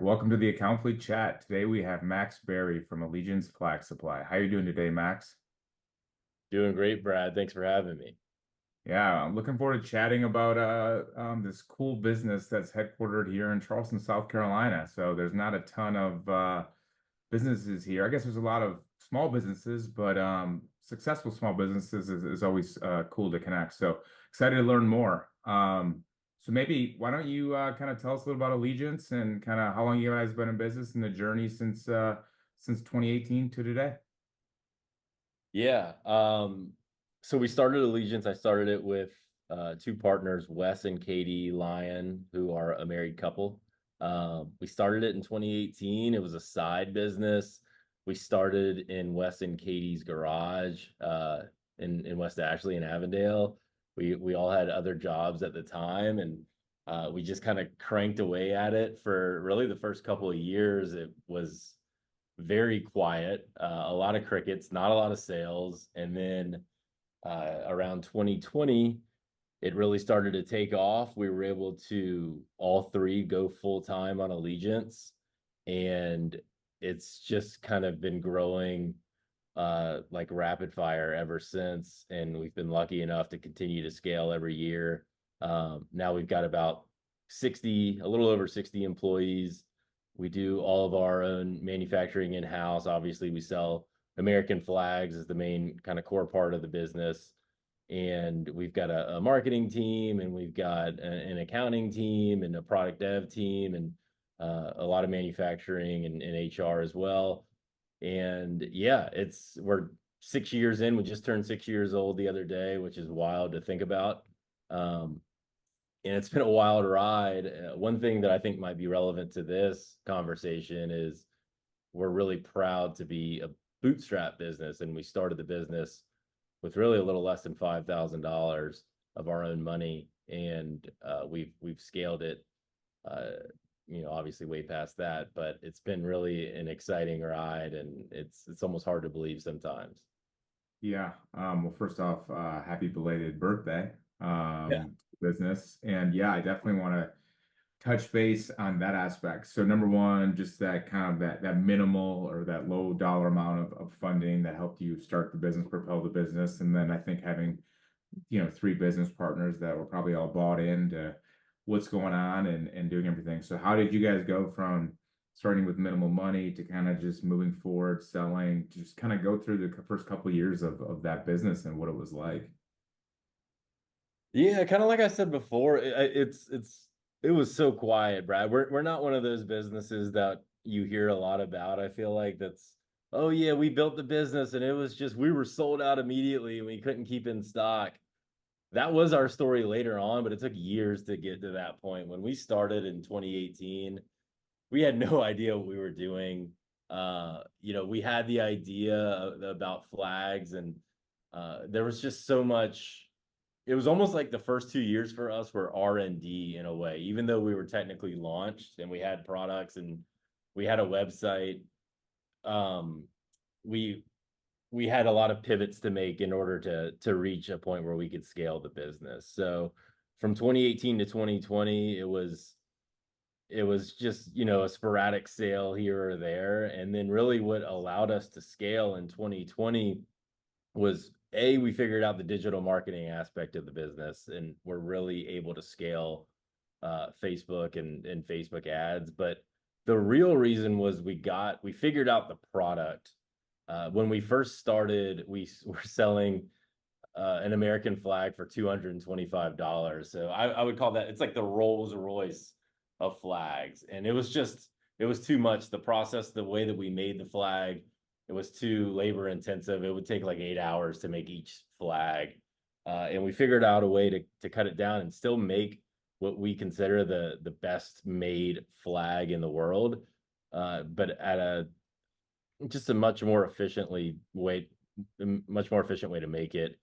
welcome to the Accountfully chat. Today we have Max Berry from Allegiance Flag Supply. How are you doing today, Max? Doing great, Brad. Thanks for having me. Yeah, I'm looking forward to chatting about this cool business that's headquartered here in Charleston, South Carolina. So there's not a ton of businesses here. I guess there's a lot of small businesses, but successful small businesses is always cool to connect. So excited to learn more. So maybe why don't you kind of tell us a little about Allegiance and kind of how long you guys been in business and the journey since 2018 to today? Yeah. So we started Allegiance. I started it with two partners, Wes and Katie Lyon, who are a married couple. We started it in 2018. It was a side business. We started in Wes and Katie's garage in West Ashley in Avondale. We all had other jobs at the time, and we just kind of cranked away at it for really the first couple of years. It was very quiet, a lot of crickets, not a lot of sales. And then around 2020, it really started to take off. We were able to all three go full time on Allegiance, and it's just kind of been growing like rapid fire ever since. And we've been lucky enough to continue to scale every year. Now we've got about 60, a little over 60 employees. We do all of our own manufacturing in-house. Obviously, we sell American flags as the main kind of core part of the business. And we've got a marketing team, and we've got an accounting team and a product dev team, and a lot of manufacturing and HR as well. And yeah, we're 6 years in. We just turned 6 years old the other day, which is wild to think about. And it's been a wild ride. One thing that I think might be relevant to this conversation is we're really proud to be a bootstrap business, and we started the business with really a little less than $5,000 of our own money, and we've scaled it, obviously way past that. But it's been really an exciting ride, and it's almost hard to believe sometimes. Yeah. Well, first off, happy belated birthday, Yeah. business. And yeah, I definitely want to touch base on that aspect. So number one, just that kind of that minimal or that low dollar amount of funding that helped you start the business, propel the business. And then I think having, three business partners that were probably all bought into what's going on and doing everything. So how did you guys go from starting with minimal money to kind of just moving forward, selling, to just kind of go through the first couple of years of that business and what it was like? Yeah, kind of like I said before, it was so quiet, Brad. We're not one of those businesses that you hear a lot about. I feel like that's, oh yeah, we built the business and it was just we were sold out immediately and we couldn't keep in stock. That was our story later on, but it took years to get to that point. When we started in 2018, we had no idea what we were doing. We had the idea about flags, and there was just so much. It was almost like the first 2 years for us were R&D in a way, even though we were technically launched and we had products and we had a website. Um, we we had a lot of pivots to make in order to reach a point where we could scale the business. So from 2018 to 2020, it was just, a sporadic sale here or there. And then really what allowed us to scale in 2020 was we figured out the digital marketing aspect of the business, and we're really able to scale Facebook and Facebook ads. But the real reason was we figured out the product. When we first started, we were selling an American flag for $225. So I would call that, it's like the Rolls Royce of flags. And it was too much. The process, the way that we made the flag, it was too labor intensive. It would take like 8 hours to make each flag. And we figured out a way to cut it down and still make what we consider the best made flag in the world, but at just a much more efficient way to make it.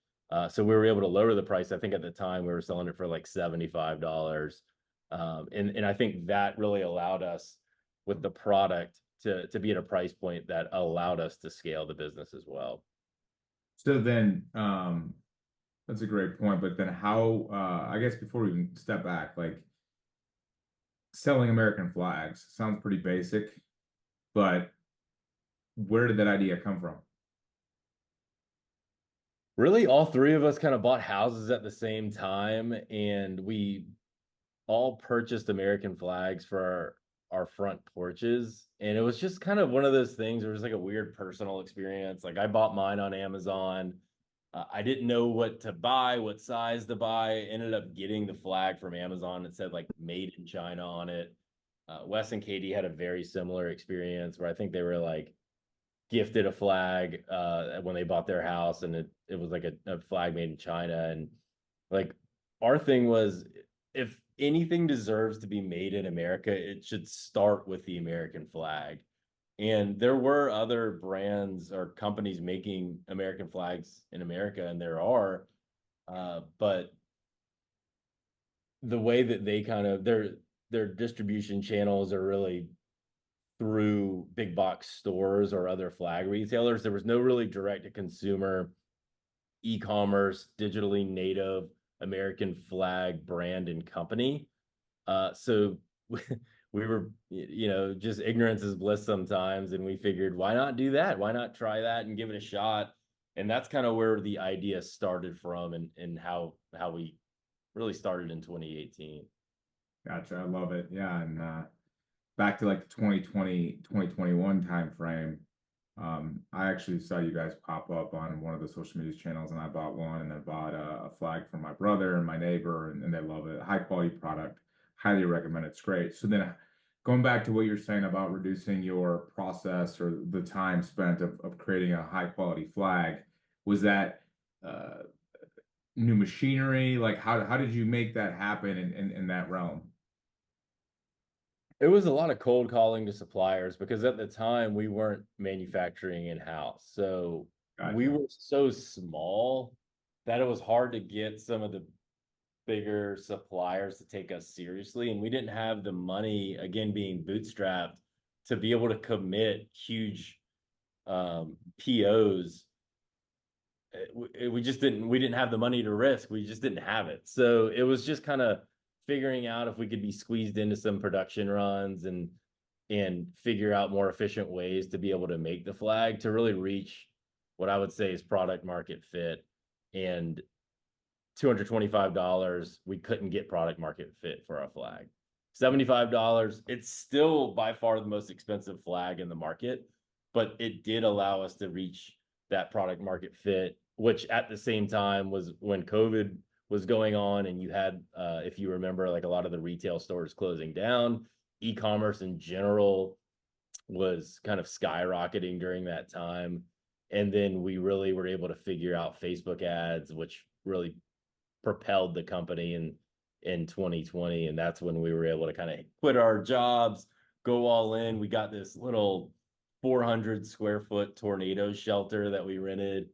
So we were able to lower the price. I think at the time we were selling it for like $75. And I think that really allowed us with the product to be at a price point that allowed us to scale the business as well. So then, that's a great point. But then how, I guess before we even step back, like selling American flags sounds pretty basic, but where did that idea come from? Really, all three of us kind of bought houses at the same time, and we all purchased American flags for our front porches. And it was just kind of one of those things where it was like a weird personal experience. Like I bought mine on Amazon. I didn't know what to buy, what size to buy. Ended up getting the flag from Amazon. It said like made in China on it. Wes and Katie had a very similar experience where I think they were like gifted a flag when they bought their house, and it was like a flag made in China. And like our thing was, if anything deserves to be made in America, it should start with the American flag. And there were other brands or companies making American flags in America, and there are, but the way that they kind of their distribution channels are really through big box stores or other flag retailers. There was no really direct to consumer e-commerce, digitally native American flag brand and company. So we were, just ignorance is bliss sometimes. And we figured, why not do that? Why not try that and give it a shot? And that's kind of where the idea started from, and how we really started in 2018. Gotcha. I love it. Yeah. And back to like the 2020, 2021 time frame. I actually saw you guys pop up on one of the social media channels, and I bought one, and then bought a flag for my brother and my neighbor, and they love it. High quality product. Highly recommend it. It's great. So then going back to what you're saying about reducing your process or the time spent of creating a high quality flag, was that uh, new machinery? Like how did you make that happen in that realm? It was a lot of cold calling to suppliers because at the time we weren't manufacturing in-house. So we Gotcha. were so small that it was hard to get some of the bigger suppliers to take us seriously. And we didn't have the money, again, being bootstrapped, to be able to commit huge POs. We just we didn't have the money to risk. We just didn't have it. So it was just kind of figuring out if we could be squeezed into some production runs, and figure out more efficient ways to be able to make the flag to really reach what I would say is product market fit. And $225, we couldn't get product market fit for our flag. $75, it's still by far the most expensive flag in the market, but it did allow us to reach that product market fit, which at the same time was when COVID was going on, and you had, if you remember, like a lot of the retail stores closing down. E-commerce in general was kind of skyrocketing during that time. And then we really were able to figure out Facebook ads, which really propelled the company in 2020. And that's when we were able to kind of quit our jobs, go all in. We got this little 400 square foot tornado shelter that we rented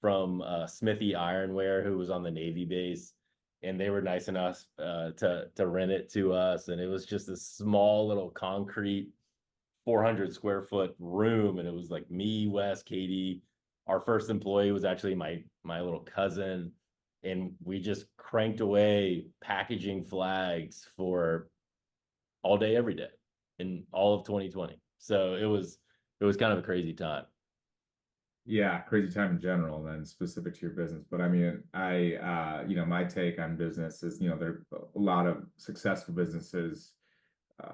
from Smithy Ironware, who was on the Navy base. And they were nice enough to rent it to us. And it was just a small little concrete 400 square foot room. And it was like me, Wes, Katie. Our first employee was actually my little cousin. And we just cranked away packaging flags for all day, every day in all of 2020. So it was kind of a crazy time. Yeah, crazy time in general, and then specific to your business. But I mean, my take on business is, there are a lot of successful businesses,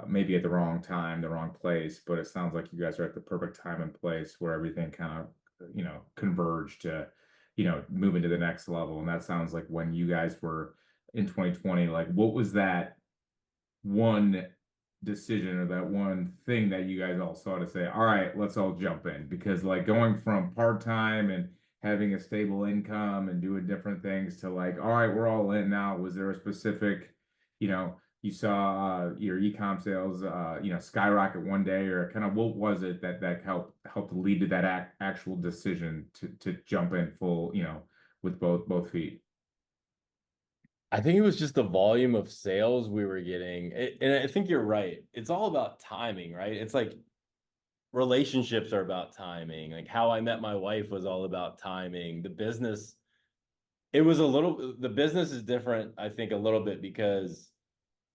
maybe at the wrong time, the wrong place, but it sounds like you guys are at the perfect time and place where everything kind of, converged to, move into the next level. And that sounds like when you guys were in 2020, like what was that one decision or that one thing that you guys all saw to say, all right, let's all jump in? Because like going from part-time and having a stable income and doing different things to like, all right, we're all in now. Was there a specific, you saw your e-com sales, skyrocket one day, or kind of what was it that helped lead to that actual decision to jump in full, with both feet? I think it was just the volume of sales we were getting. And I think you're right. It's all about timing, right? It's like relationships are about timing. Like how I met my wife was all about timing. The business is different, I think, a little bit because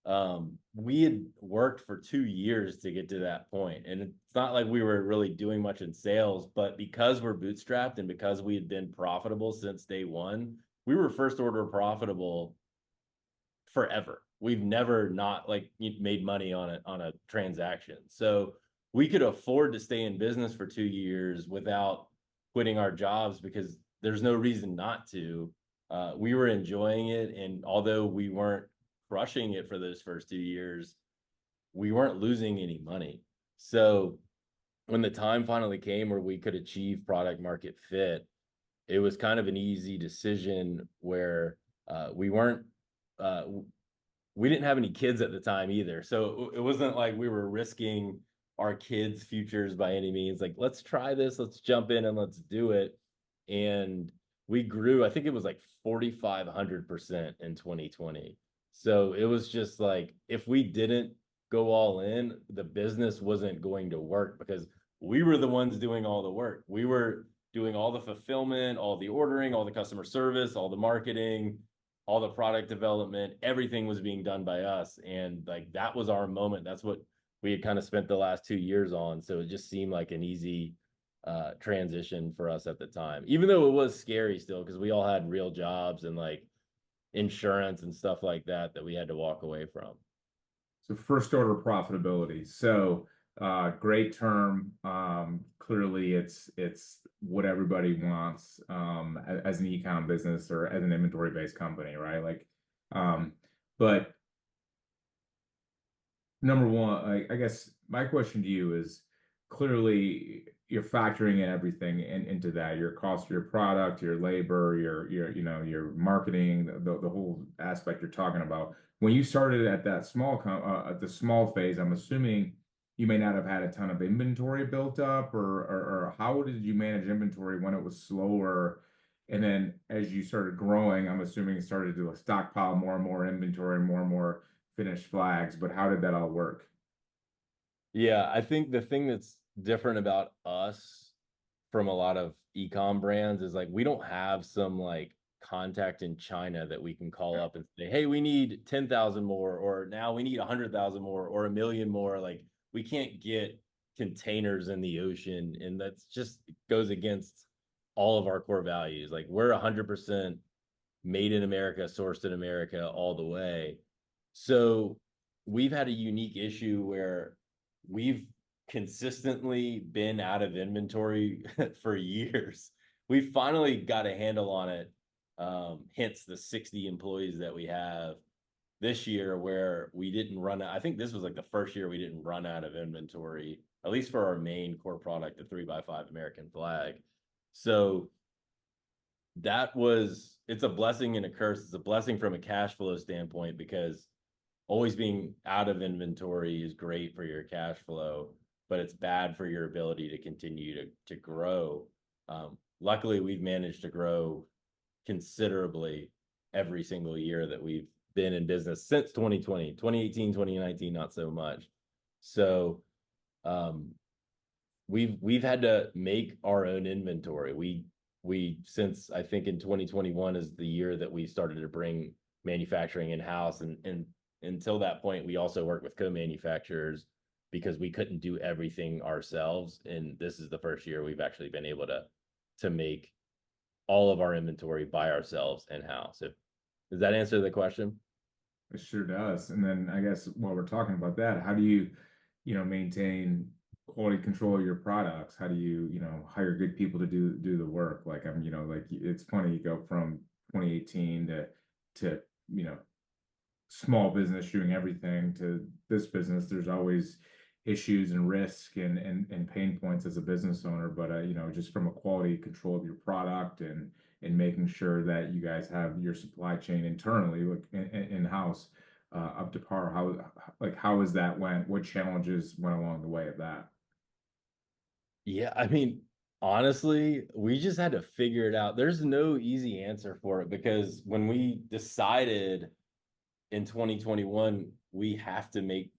We had worked for 2 years to get to that point, and it's not like we were really doing much in sales, but because we're bootstrapped and because we had been profitable since day one, we were first order profitable forever. We've never not like made money on a transaction. So we could afford to stay in business for 2 years without quitting our jobs because there's no reason not to. We were enjoying it, and although we weren't crushing it for those first 2 years, we weren't losing any money. So when the time finally came where we could achieve product market fit, it was kind of an easy decision where we weren't uh, we didn't have any kids at the time either. So it wasn't like we were risking our kids' futures by any means. Like, let's try this, let's jump in and let's do it. And we grew, I think it was like 4,500% in 2020. So it was just like, if we didn't go all in, the business wasn't going to work because we were the ones doing all the work. We were doing all the fulfillment, all the ordering, all the customer service, all the marketing, all the product development, everything was being done by us. And like, that was our moment. That's what we had kind of spent the last 2 years on. So it just seemed like an easy transition for us at the time, even though it was scary still, because we all had real jobs and like insurance and stuff like that that we had to walk away from. So first order profitability. So great term. Clearly it's what everybody wants as an e-com business or as an inventory based company, right? Like but number one, I guess my question to you is clearly you're factoring in everything into that, your cost of your product, your labor, your marketing, the whole aspect you're talking about. When you started at that at the small phase, I'm assuming you may not have had a ton of inventory built up, or how did you manage inventory when it was slower? And then as you started growing, I'm assuming you started to stockpile more and more inventory and more finished flags, but how did that all work? Yeah, I think the thing that's different about us from a lot of e-com brands is like we don't have some like contact in China that we can call up and say, "Hey, we need 10,000 more," or "Now we need 100,000 more," or 1,000,000 more. Like we can't get containers in the ocean, and that's just goes against all of our core values. Like we're 100% made in America, sourced in America all the way. So we've had a unique issue where we've consistently been out of inventory for years. We finally got a handle on it, hence the 60 employees that we have this year, where we didn't run out. I think this was like the first year we didn't run out of inventory, at least for our main core product, the 3x5 American flag. So it's a blessing and a curse. It's a blessing from a cash flow standpoint because always being out of inventory is great for your cash flow, but it's bad for your ability to continue to grow. Luckily, we've managed to grow considerably every single year that we've been in business since 2020, 2018, 2019, not so much. So we've had to make our own inventory. We since I think in 2021 is the year that we started to bring manufacturing in-house, and until that point we also worked with co-manufacturers because we couldn't do everything ourselves, and this is the first year we've actually been able to make all of our inventory by ourselves in-house. Does that answer the question? It sure does. And then I guess while we're talking about that, how do you, maintain quality control of your products? How do you, hire good people to do the work? Like like it's funny you go from 2018 to, small business doing everything to this business. There's always issues and risk and pain points as a business owner, but just from a quality control of your product and making sure that you guys have your supply chain internally, like in-house, up to par. How has that went? What challenges went along the way of that? Yeah, I mean, honestly, we just had to figure it out. There's no easy answer for it because when we decided in 2021 we have to make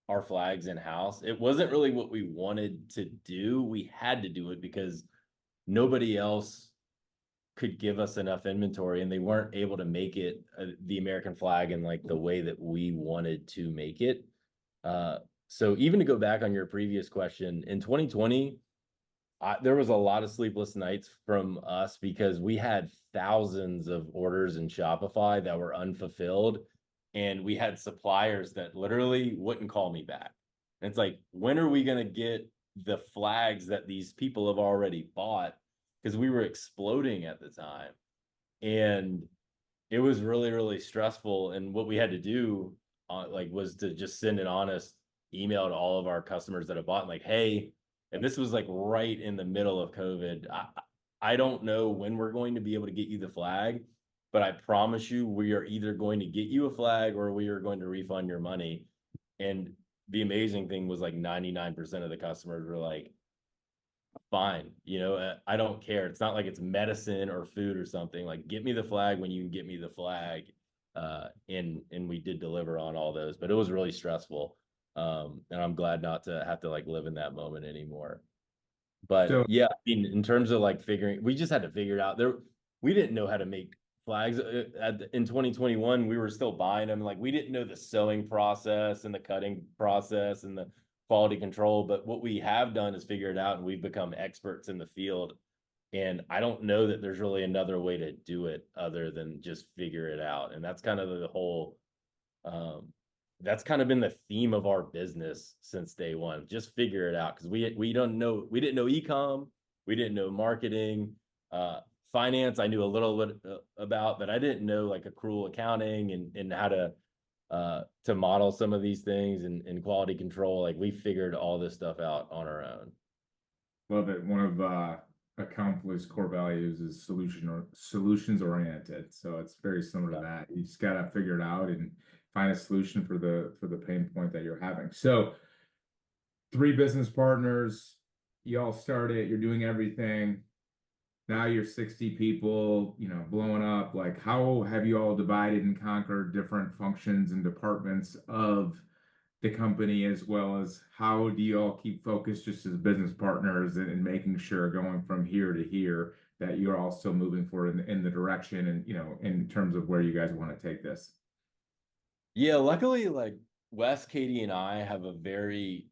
our flags in-house, it wasn't really what we wanted to do. We had to do it because nobody else could give us enough inventory, and they weren't able to make it the American flag in like the way that we wanted to make it. So even to go back on your previous question, in 2020, there was a lot of sleepless nights from us because we had thousands of orders in Shopify that were unfulfilled, and we had suppliers that literally wouldn't call me back. And it's like, when are we going to get the flags that these people have already bought? Because we were exploding at the time. And it was really, really stressful. And what we had to do, was to just send an honest email to all of our customers that have bought, like, hey, and this was like right in the middle of COVID. I don't know when we're going to be able to get you the flag, but I promise you, we are either going to get you a flag or we are going to refund your money. And the amazing thing was like 99% of the customers were like, fine, I don't care. It's not like it's medicine or food or something. Like, get me the flag when you can get me the flag. And we did deliver on all those, but it was really stressful. And I'm glad not to have to like live in that moment anymore. But So yeah, I mean, in terms of like we just had to figure it out. We didn't know how to make flags in 2021. We were still buying them. Like, we didn't know the sewing process and the cutting process and the quality control. But what we have done is figure it out, and we've become experts in the field. And I don't know that there's really another way to do it other than just figure it out. And that's kind of the whole, that's kind of been the theme of our business since day one. Just figure it out. Because we didn't know e-com, we didn't know marketing, finance. I knew a little bit about, but I didn't know like accrual accounting and how to model some of these things and quality control. Like, we figured all this stuff out on our own. love it. One of Accountfully's core values is solutions oriented. So it's very similar to that. You just gotta figure it out and find a solution for the pain point that you're having. So 3 business partners, you all started, you're doing everything. Now you're 60 people, blowing up. Like, how have you all divided and conquered different functions and departments of the company, as well as how do you all keep focused just as business partners and making sure going from here to here that you're all still moving forward in the direction and, in terms of where you guys want to take this? Yeah, luckily, like, Wes, Katie, and I have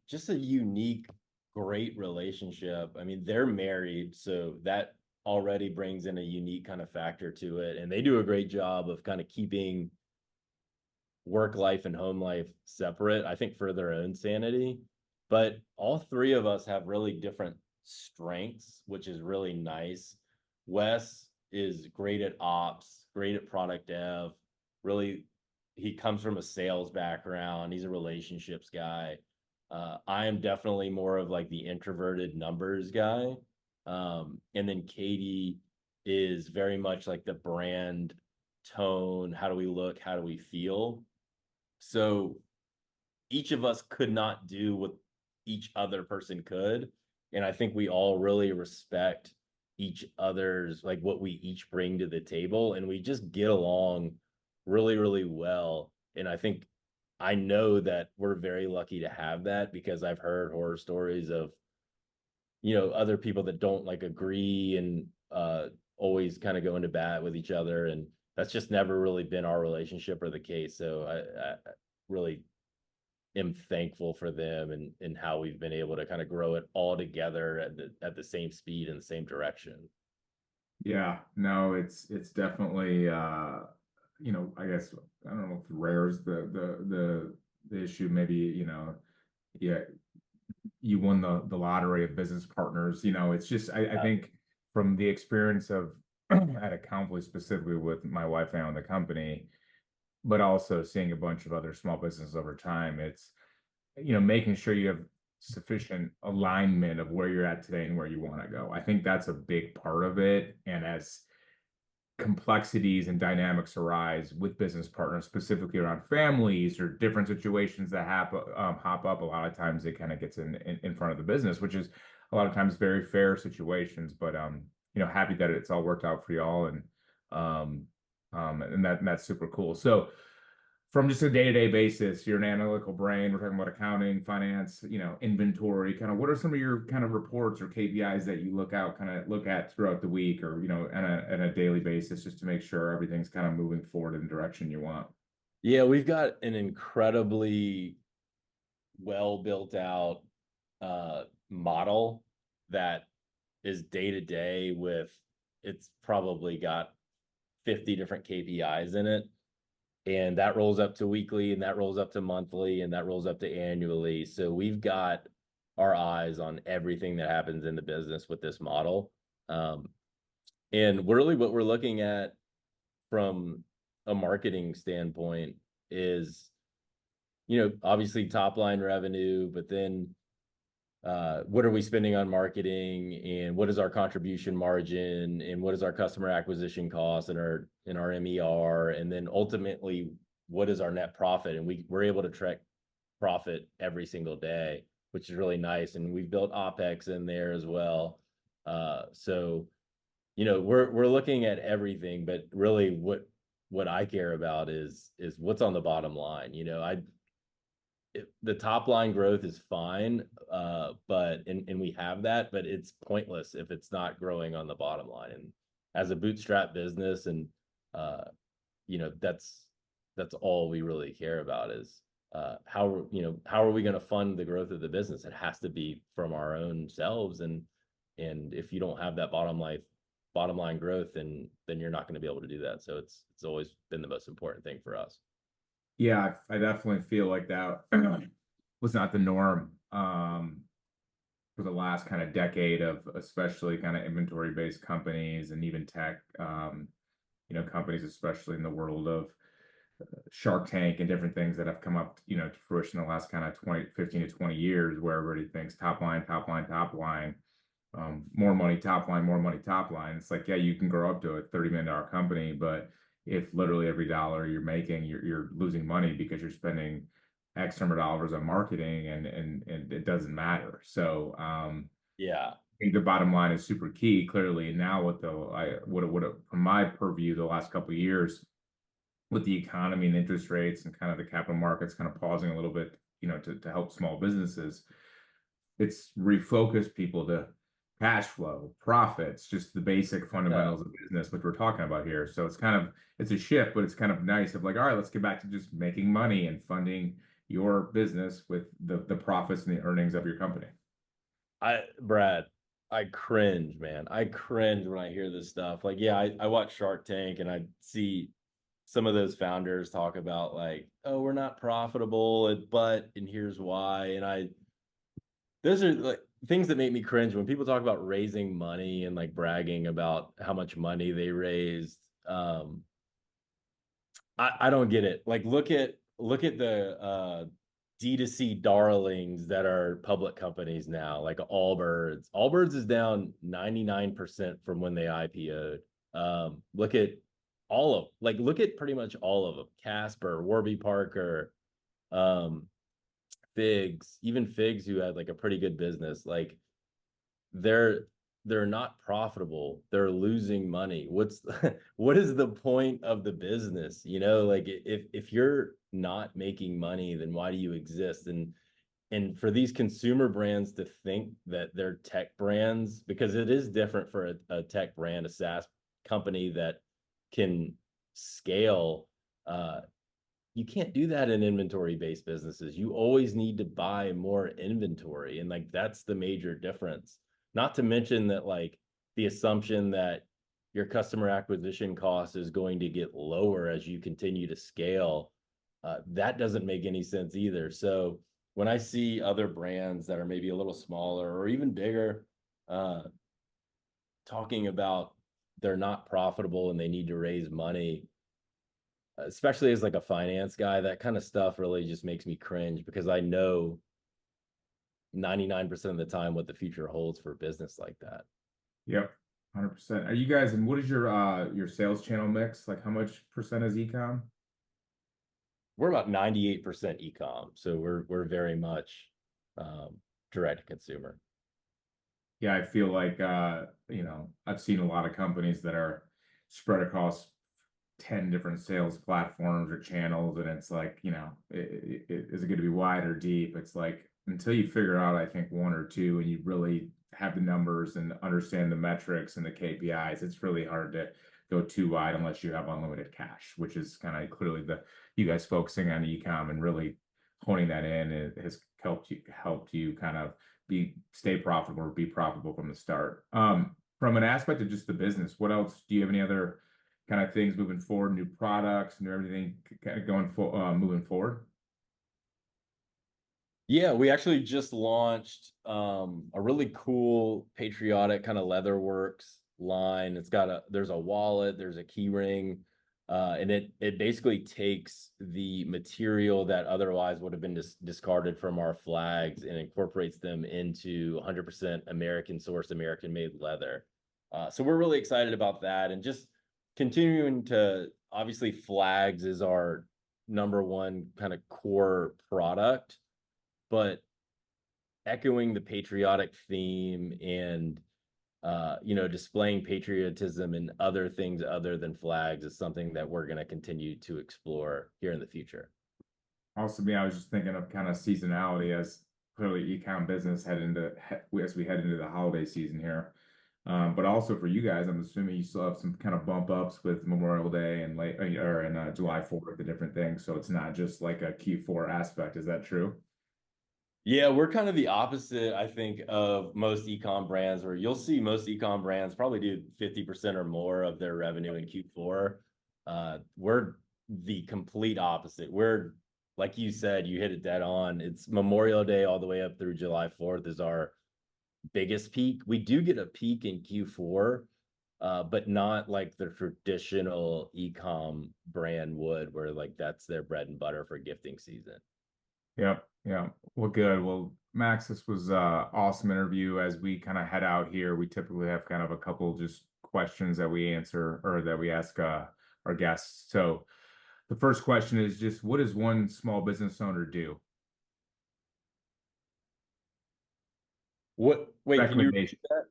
just a unique, great relationship. I mean, they're married, so that already brings in a unique kind of factor to it. And they do a great job of kind of keeping work life and home life separate, I think, for their own sanity. But all 3 of us have really different strengths, which is really nice. Wes is great at ops, great at product dev. Really, he comes from a sales background. He's a relationships guy. I am definitely more of like the introverted numbers guy. And then Katie is very much like the brand tone. How do we look? How do we feel? So each of us could not do what each other person could. And I think we all really respect each other's, like, what we each bring to the table. And we just get along really, really well. And I know that we're very lucky to have that, because I've heard horror stories of, other people that don't like agree and always kind of go into bat with each other. And that's just never really been our relationship or the case. So I really am thankful for them and how we've been able to kind of grow it all together at the same speed and the same direction. Yeah, no, it's definitely I guess I don't know if rare is the issue. Maybe, yeah, you won the lottery of business partners. It's just I think from the experience of at Accountfully, specifically with my wife and I own the company, but also seeing a bunch of other small businesses over time, it's making sure you have sufficient alignment of where you're at today and where you want to go. I think that's a big part of it. And as complexities and dynamics arise with business partners, specifically around families or different situations that hop up, a lot of times it kind of gets in front of the business, which is a lot of times very fair situations. But happy that it's all worked out for y'all, and that's super cool. So from just a day-to-day basis, you're an analytical brain. We're talking about accounting, finance, inventory, kind of what are some of your kind of reports or KPIs that you look at throughout the week or, on a daily basis just to make sure everything's kind of moving forward in the direction you want? Yeah, we've got an incredibly well built out model that is day to day with it's probably got 50 different KPIs in it. And that rolls up to weekly, and that rolls up to monthly, and that rolls up to annually. So we've got our eyes on everything that happens in the business with this model. And really what we're looking at from a marketing standpoint is, obviously top line revenue, but then what are we spending on marketing, and what is our contribution margin, and what is our customer acquisition cost and our MER, and then ultimately what is our net profit, and we're able to track profit every single day, which is really nice, and we've built OpEx in there as well. So we're looking at everything, but really what I care about is what's on the bottom line. The top line growth is fine, but we have that, but it's pointless if it's not growing on the bottom line. And as a bootstrap business, and that's all we really care about is how are we going to fund the growth of the business? It has to be from our own selves, and if you don't have that bottom line growth, then you're not going to be able to do that. So it's always been the most important thing for us. Yeah, I definitely feel like that was not the norm for the last kind of decade of especially kind of inventory-based companies and even tech, companies, especially in the world of Shark Tank and different things that have come up, to fruition in the last kind of 15 to 20 years, where everybody thinks top line, top line, top line, more money, top line, more money, top line. It's like, yeah, you can grow up to a $30 million company, but if literally every dollar you're making, you're losing money because you're spending X number of dollars on marketing and it doesn't matter. So Yeah. I think the bottom line is super key, clearly. And now from my purview, the last couple of years with the economy and interest rates and kind of the capital markets kind of pausing a little bit, to help small businesses, it's refocused people to cash flow, profits, just the basic fundamentals of business, which we're talking about here. So it's a shift, but it's kind of nice of like, all right, let's get back to just making money and funding your business with the profits and the earnings of your company. Brad, I cringe, man. I cringe when I hear this stuff. Like, yeah, I watch Shark Tank and I see some of those founders talk about like, oh, we're not profitable, and here's why. And those are like things that make me cringe when people talk about raising money and like bragging about how much money they raised. I don't get it. Like, look at the D2C darlings that are public companies now, like Allbirds. Allbirds is down 99% from when they IPO'd. Look at look at pretty much all of them. Casper, Warby Parker, Figs, even Figs, who had like a pretty good business, like they're not profitable. They're losing money. What is the point of the business? Like if you're not making money, then why do you exist? And for these consumer brands to think that they're tech brands, because it is different for a tech brand, a SaaS company that can scale. You can't do that in inventory-based businesses. You always need to buy more inventory, and like that's the major difference. Not to mention that like the assumption that your customer acquisition cost is going to get lower as you continue to scale, that doesn't make any sense either. So when I see other brands that are maybe a little smaller or even bigger talking about they're not profitable and they need to raise money, especially as like a finance guy, that kind of stuff really just makes me cringe, because I know 99% of the time what the future holds for business like that. Yep, 100%. Are you guys, and what is your sales channel mix? Like how much percent is ecom? We're about 98% e-com, so we're very much direct to consumer. Yeah, I feel like I've seen a lot of companies that are spread across 10 different sales platforms or channels, and it's like, is it going to be wide or deep? It's like until you figure out, I think, one or two, and you really have the numbers and understand the metrics and the KPIs, it's really hard to go too wide unless you have unlimited cash, which is kind of clearly you guys focusing on e-com and really honing that in. It has helped you kind of stay profitable or be profitable from the start. From an aspect of just the business, what else do you have any other kind of things moving forward, new products and everything kind of moving forward? Yeah, we actually just launched a really cool patriotic kind of leatherworks line. There's a wallet, there's a key ring, and it basically takes the material that otherwise would have been discarded from our flags and incorporates them into 100% American sourced, American made leather. So we're really excited about that, and just continuing to, obviously flags is our number one kind of core product, but echoing the patriotic theme and displaying patriotism and other things other than flags is something that we're going to continue to explore here in the future. Also, I was just thinking of kind of seasonality as clearly e-com business as we head into the holiday season here. But also for you guys, I'm assuming you still have some kind of bump ups with Memorial Day and July 4th, the different things. So it's not just like a Q4 aspect. Is that true? Yeah, we're kind of the opposite, I think, of most e-com brands, where you'll see most e-com brands probably do 50% or more of their revenue in Q4. We're the complete opposite. We're, like you said, you hit it dead on. It's Memorial Day all the way up through July 4th is our biggest peak. We do get a peak in Q4, but not like the traditional e-com brand would, where like that's their bread and butter for gifting season. Yep. Yeah. Well, good. Well, Max, this was awesome interview. As we kind of head out here, we typically have kind of a couple just questions that we answer or that we ask our guests. So the first question is just, what does one small business owner do? Wait, can you repeat that?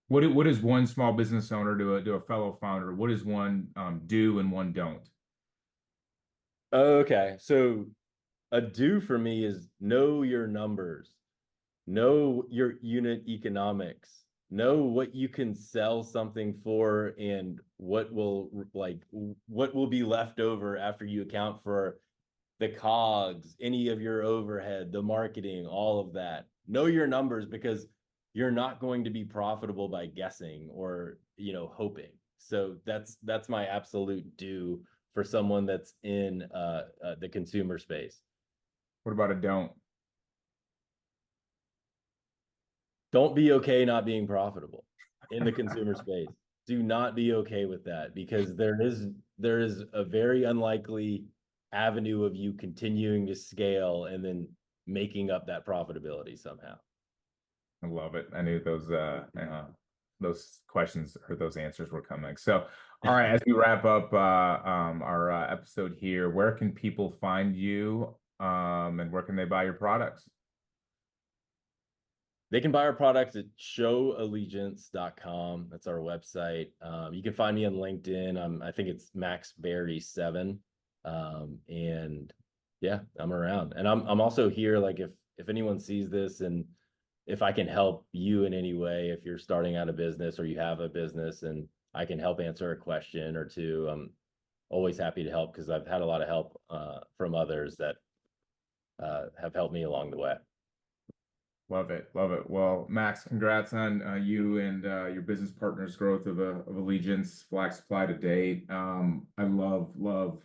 What does one small business owner do a fellow founder? What does one do and one don't? Okay, so a do for me is know your numbers, know your unit economics, know what you can sell something for, and what will be left over after you account for the COGS, any of your overhead, the marketing, all of that. Know your numbers, because you're not going to be profitable by guessing or hoping. So that's my absolute do for someone that's in the consumer space. What about a don't? Don't be okay not being profitable in the consumer space. Do not be okay with that, because there is a very unlikely avenue of you continuing to scale and then making up that profitability somehow. I love it. I knew those questions or those answers were coming. So, all right, as we wrap up our episode here, where can people find you, and where can they buy your products? They can buy our products at showallegiance.com. That's our website. You can find me on LinkedIn. I think it's MaxBerry7. And yeah, I'm around. And I'm also here, like if anyone sees this, and if I can help you in any way, if you're starting out a business or you have a business and I can help answer a question or two, I'm always happy to help, because I've had a lot of help from others that have helped me along the way. Love it. Love it. Well, Max, congrats on you and your business partner's growth of Allegiance Flag Supply to date. I love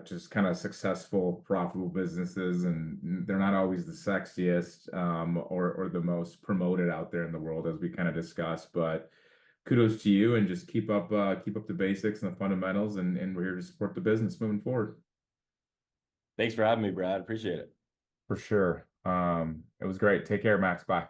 just kind of successful, profitable businesses, and they're not always the sexiest or the most promoted out there in the world, as we kind of discussed. But kudos to you, and just keep up the basics and the fundamentals, and we're here to support the business moving forward. Thanks for having me, Brad. Appreciate it. For sure. It was great. Take care, Max. Bye.